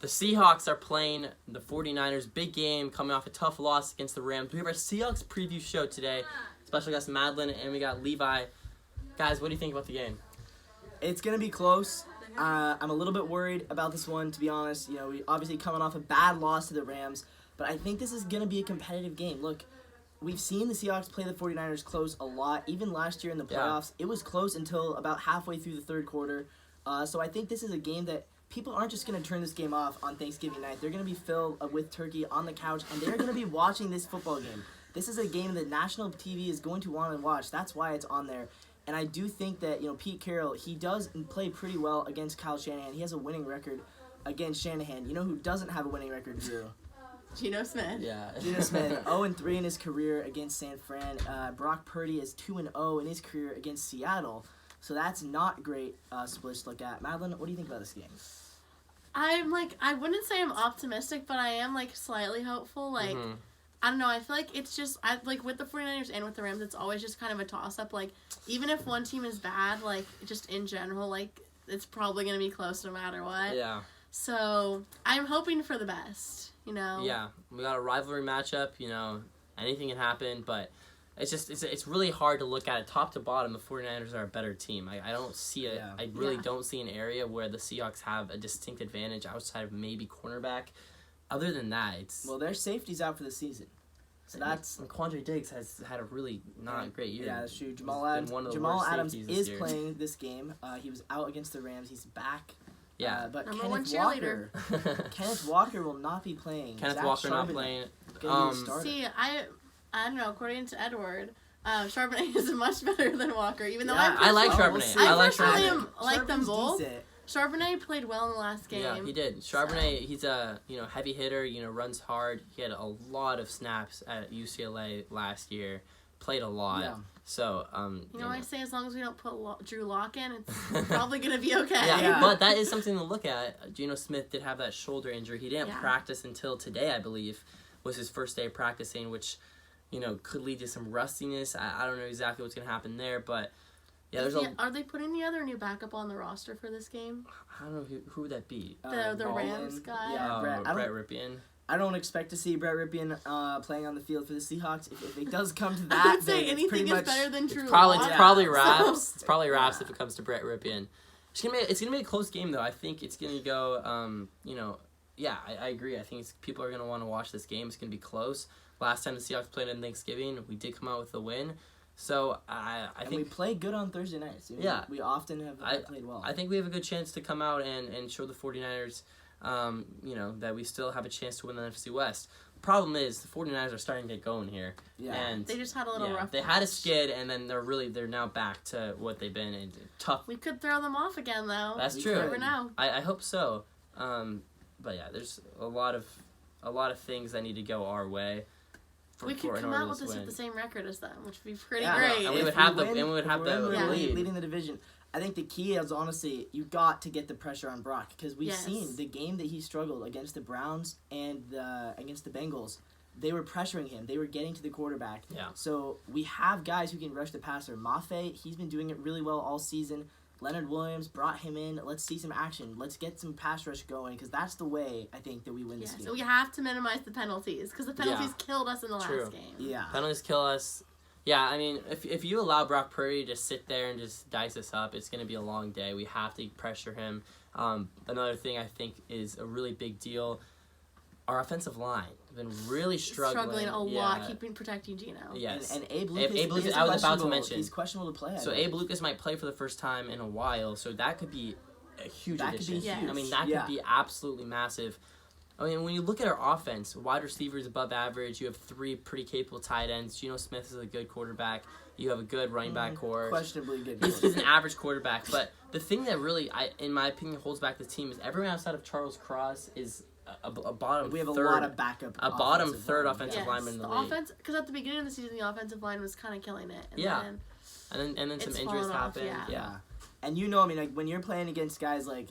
The Seahawks are playing the 49ers. Big game, coming off a tough loss against the Rams. We have our Seahawks preview show today. Special guest Madeline, and we got Levi. Guys, what do you think about the game? It's going to be close. I'm a little bit worried about this one, to be honest. You know, we obviously coming off a bad loss to the Rams, but I think this is going to be a competitive game. Look, we've seen the Seahawks play the 49ers close a lot. Even last year in the playoffs, it was close until about halfway through the third quarter. So I think this is a game that people aren't just going to turn this game off on Thanksgiving night. They're going to be filled with turkey on the couch, and they're going to be watching this football game. This is a game that national TV is going to want to watch. That's why it's on there. And I do think that, you know, Pete Carroll, he does play pretty well against Kyle Shanahan. He has a winning record against Shanahan. You know who doesn't have a winning record, Drew? Geno Smith. Yeah. Geno Smith, 0-3 in his career against San Fran. Brock Purdy is 2-0 in his career against Seattle. So that's not great split to look at. Madeline, what do you think about this game? I wouldn't say I'm optimistic, but I am, slightly hopeful. I don't know, I feel like it's just, with the 49ers and with the Rams, it's always just kind of a toss-up. Even if one team is bad, just in general, it's probably going to be close no matter what. Yeah. So, I'm hoping for the best, you know? Yeah, we got a rivalry matchup, you know, anything can happen, but it's really hard to look at it top to bottom. The 49ers are a better team. I don't see it. Yeah. I really don't see an area where the Seahawks have a distinct advantage outside of maybe cornerback. Other than that, it's... Well, their safety's out for the season. So that's... And Quandre Diggs has had a really not great year. Yeah, that's true. Jamal Adams is playing this game. He was out against the Rams. He's back. Yeah. But Kenneth Walker will not be playing. Kenneth Walker not playing. See, I don't know, according to Edward, Charbonnet is much better than Walker, even though I like Charbonnet. I personally like them both. Decent. Charbonnet played well in the last game. Yeah, he did. Charbonnet, he's a heavy hitter, runs hard. He had a lot of snaps at UCLA last year. Played a lot. Yeah. So, I say as long as we don't put Drew Lock in, it's probably going to be okay. Yeah, but that is something to look at. Geno Smith did have that shoulder injury. He didn't practice until today, I believe, was his first day of practicing, which... could lead to some rustiness. I don't know exactly what's going to happen there, but yeah, Are they putting the other new backup on the roster for this game? I don't know who would that be. The Rams guy. Yeah, Brett Ripien. I don't expect to see Brett Ripien playing on the field for the Seahawks. If it does come to that, I would say anything is better than Drew. It's probably Raps. It's probably Raps if it comes to Brett Ripien. It's gonna be a close game though. I think it's gonna go. Yeah, I agree. I think people are gonna want to watch this game. It's gonna be close. Last time the Seahawks played on Thanksgiving, we did come out with a win. So I think we played good on Thursday nights. Yeah. We often have played well. I think we have a good chance to come out and show the 49ers, that we still have a chance to win the NFC West. Problem is, the 49ers are starting to get going here. Yeah. And they just had a little rough. They had a skid, and then they're now back to what they've been in. Tough. We could throw them off again, though. That's true. You never know. I hope so. But yeah, there's a lot of things that need to go our way. We could come out with this with the same record as them, which would be pretty great. No, and we would have the lead. Leading the division. I think the key is, honestly, you got to get the pressure on Brock, because we've seen the game that he struggled against the Browns and against the Bengals. They were pressuring him. They were getting to the quarterback. Yeah. So we have guys who can rush the passer. Mafe, he's been doing it really well all season. Leonard Williams brought him in. Let's see some action. Let's get some pass rush going, because that's the way, I think, that we win this game. So we have to minimize the penalties, because the penalties killed us in the last game. Yeah. Penalties kill us. Yeah, I mean, if you allow Brock Purdy to sit there and just dice us up, it's going to be a long day. We have to pressure him. Another thing I think is a really big deal, our offensive line has been really struggling a lot, protecting Geno. Yes. And Abe Lucas, I was about to mention. He's questionable to play. So Abe Lucas might play for the first time in a while, so that could be a huge addition. Could be huge. I mean, that could be absolutely massive. I mean, when you look at our offense, wide receivers above average, you have 3 pretty capable tight ends. Geno Smith is a good quarterback. You have a good running back core. Questionably good. He's an average quarterback. But the thing that really, in my opinion, holds back the team is everyone outside of Charles Cross is a bottom third. We have a lot of backup. A bottom third offensive lineman in the league. Offense, because at the beginning of the season, the offensive line was kind of killing it. And then some injuries happened. Yeah. And when you're playing against guys like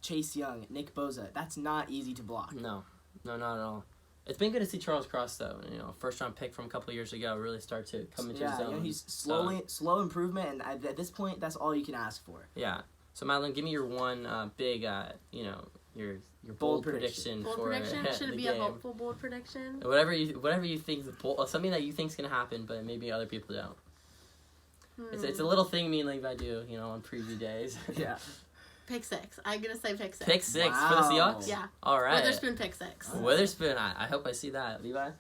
Chase Young, Nick Bosa, that's not easy to block. No, not at all. It's been good to see Charles Cross, though. First round pick from a couple of years ago, really start to come into his own. He's slow improvement, and at this point, that's all you can ask for. Yeah. So Madeline, give me your one big, bold prediction. prediction Bold for prediction? Should the it be game. a hopeful bold prediction? Whatever you think something that you think's gonna happen, but maybe other people don't. It's a little thing me and Levi do, on preview days. Yeah. Pick 6. I'm gonna say pick 6. Pick 6 for the Seahawks. Yeah. All right. Witherspoon pick 6. Witherspoon. I hope I see that, Levi.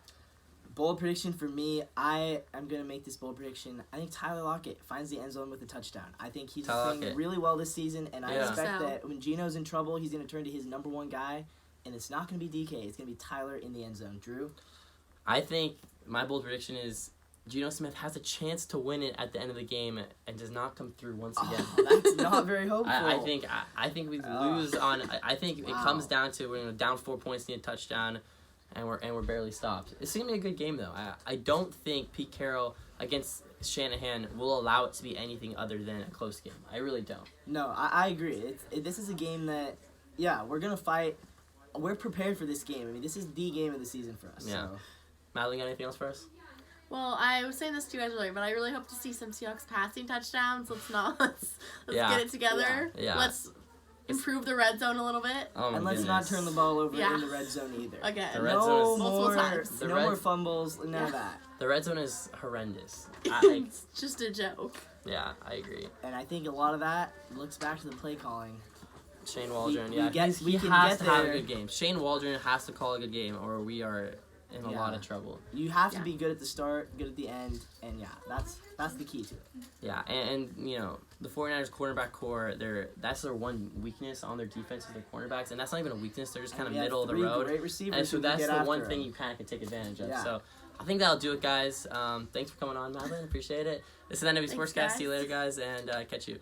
Bold prediction for me, I am going to make this bold prediction. I think Tyler Lockett finds the end zone with a touchdown. I think he's playing really well this season, and I expect that when Geno's in trouble, he's going to turn to his number one guy, and it's not going to be DK. It's going to be Tyler in the end zone. Drew? I think my bold prediction is Geno Smith has a chance to win it at the end of the game and does not come through once again. That's not very hopeful. I think we lose on. I think it comes down to we're down 4 points, need a touchdown, and we're barely stopped. It's gonna be a good game though. I don't think Pete Carroll against Shanahan will allow it to be anything other than a close game. I really don't. No, I agree. This is a game that, we're gonna fight. We're prepared for this game. I mean, this is the game of the season for us. Yeah. So. Madeline, got anything else for us? Well, I was saying this to you guys earlier, but I really hope to see some Seahawks passing touchdowns. Let's get it together. Yeah. Let's improve the red zone a little bit. Oh my and let's not turn the ball over in the red zone either. Again. The red zone is multiple times. No more fumbles, none of that. The red zone is horrendous. It's just a joke. Yeah, I agree. And I think a lot of that looks back to the play calling. Shane Waldron, he has has to have a good game. Shane Waldron has to call a good game, or we are in a lot of trouble. You have to be good at the start, good at the end, and that's the key to it. Yeah, and the 49ers cornerback core, that's their one weakness on their defense is their cornerbacks, and that's not even a weakness. They're just kind of middle of the road. Great receivers, and so that's the one him. thing you kind of can take advantage of. Yeah. So I think that'll do it, guys. Thanks for coming on, Madeline. Appreciate it. This is the NW Sportscast. See you later, guys, and catch you.